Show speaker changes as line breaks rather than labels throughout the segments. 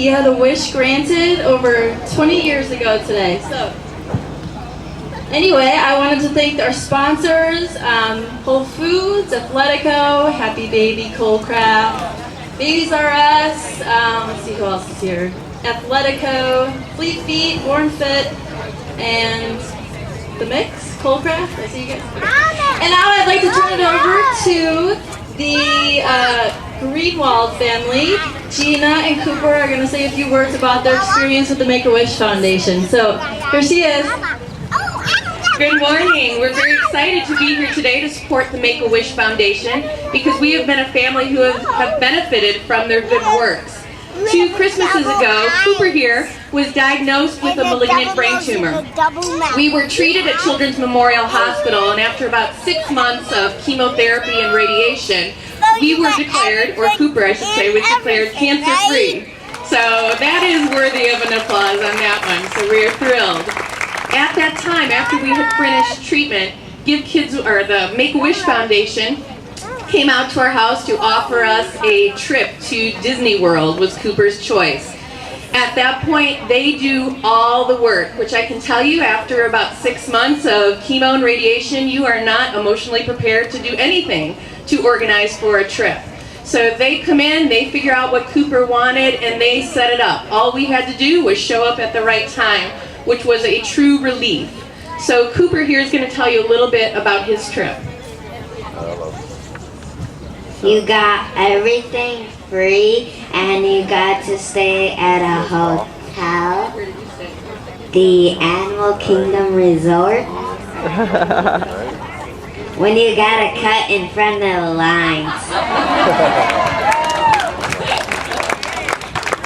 He had a wish granted over 20 years ago today. So, anyway, I wanted to thank our sponsors, Whole Foods, Athletico, Happy Baby, Coldcraft, Babies R Us, let's see who else is here, Athletico, Fleet Feet, Born Fit, and The Mix, Coldcraft. I see you guys. Okay. And now I'd like to turn it over to the Greenwald family. Gina and Cooper are going to say a few words about their experience with the Make-A-Wish Foundation. So, here she is.
Good morning. We're very excited to be here today to support the Make-A-Wish Foundation because we have been a family who have benefited from their good works. 2 Christmases ago, Cooper here was diagnosed with a malignant brain tumor. We were treated at Children's Memorial Hospital, and after about 6 months of chemotherapy and radiation, we were declared, or Cooper I should say, was declared cancer-free. So that is worthy of an applause on that one, so we are thrilled. At that time, after we had finished treatment, the Make-A-Wish Foundation came out to our house to offer us a trip to Disney World, was Cooper's choice. At that point, they do all the work, which I can tell you after about 6 months of chemo and radiation, you are not emotionally prepared to do anything to organize for a trip. So they come in, they figure out what Cooper wanted, and they set it up. All we had to do was show up at the right time, which was a true relief. So Cooper here is going to tell you a little bit about his trip.
You got everything free, and you got to stay at a hotel, the Animal Kingdom Resort. When you got a cut in front of the lines.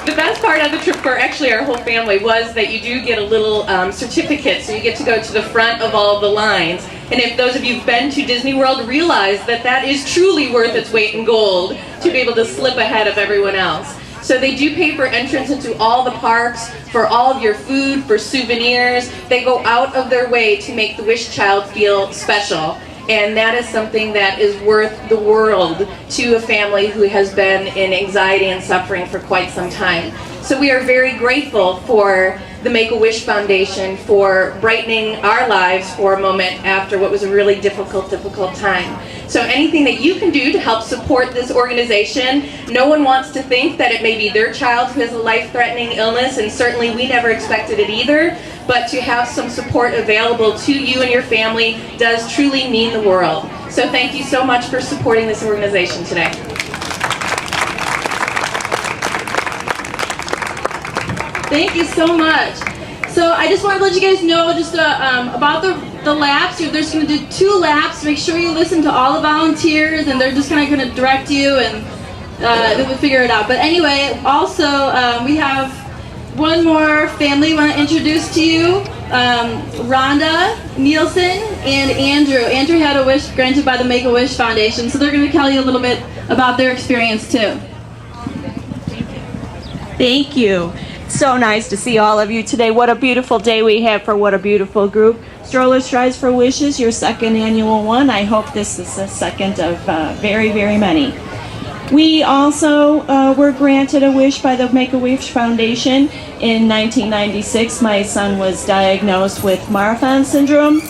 The best part of the trip for actually our whole family was that you do get a little certificate, so you get to go to the front of all of the lines. And if those of you who've been to Disney World realize that that is truly worth its weight in gold to be able to slip ahead of everyone else. So they do pay for entrance into all the parks, for all of your food, for souvenirs. They go out of their way to make the Wish Child feel special. And that is something that is worth the world to a family who has been in anxiety and suffering for quite some time. So we are very grateful for the Make-A-Wish Foundation for brightening our lives for a moment after what was a really difficult time. So anything that you can do to help support this organization, no one wants to think that it may be their child who has a life-threatening illness, and certainly we never expected it either, but to have some support available to you and your family does truly mean the world. So thank you so much for supporting this organization today.
Thank you so much. So I just wanted to let you guys know just about the laps. There's going to do 2 laps. Make sure you listen to all the volunteers, and they're just kind of going to direct you, and then we'll figure it out. But anyway, also we have one more family we want to introduce to you. Rhonda Nielsen and Andrew. Andrew had a wish granted by the Make-A-Wish Foundation, so they're going to tell you a little bit about their experience too.
Thank you. So nice to see all of you today. What a beautiful day we have for What a Beautiful Group. Stroller Strides for Wishes, your 2nd annual one. I hope this is the second of very, very many. We also were granted a wish by the Make-A-Wish Foundation. In 1996, my son was diagnosed with Marfan syndrome,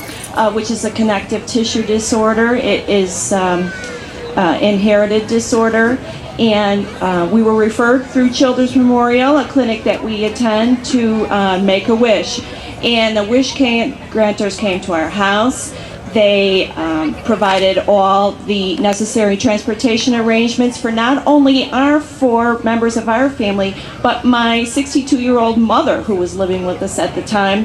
which is a connective tissue disorder. It is inherited disorder. And we were referred through Children's Memorial, a clinic that we attend, to Make-A-Wish. And the wish grantors came to our house. They provided all the necessary transportation arrangements for not only our 4 members of our family, but my 62-year-old mother who was living with us at the time.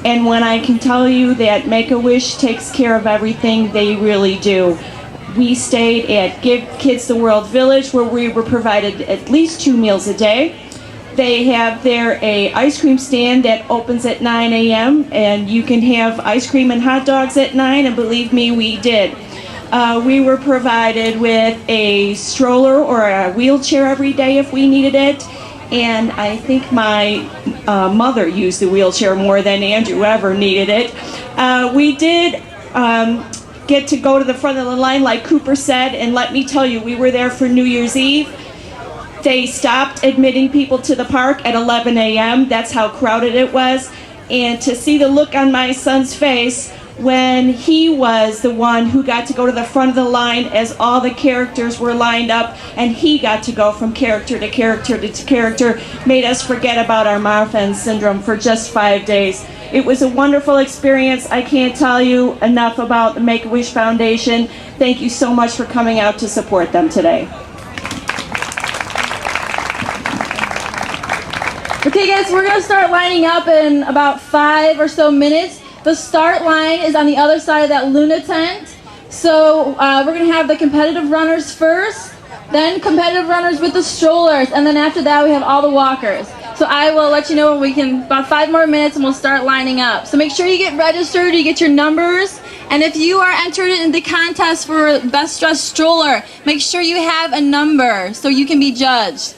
And when I can tell you that Make-A-Wish takes care of everything, they really do. We stayed at Give Kids the World Village, where we were provided at least 2 meals a day. They have there a ice cream stand that opens at 9 a.m. and you can have ice cream and hot dogs at 9, and believe me, we did. We were provided with a stroller or a wheelchair every day if we needed it. And I think my mother used the wheelchair more than Andrew ever needed it. We did get to go to the front of the line, like Cooper said, and let me tell you, we were there for New Year's Eve. They stopped admitting people to the park at 11 a.m. That's how crowded it was. And to see the look on my son's face when he was the one who got to go to the front of the line as all the characters were lined up, and he got to go from character to character to character, made us forget about our Marfan syndrome for just 5 days. It was a wonderful experience. I can't tell you enough about the Make-A-Wish Foundation. Thank you so much for coming out to support them today.
Okay guys, we're going to start lining up in about 5 or so minutes. The start line is on the other side of that Luna tent. So we're going to have the competitive runners first, then competitive runners with the strollers, and then after that we have all the walkers. So I will let you know when we can, about 5 more minutes, and we'll start lining up. So make sure you get registered, you get your numbers, and if you are entered in the contest for Best Dressed Stroller, make sure you have a number so you can be judged.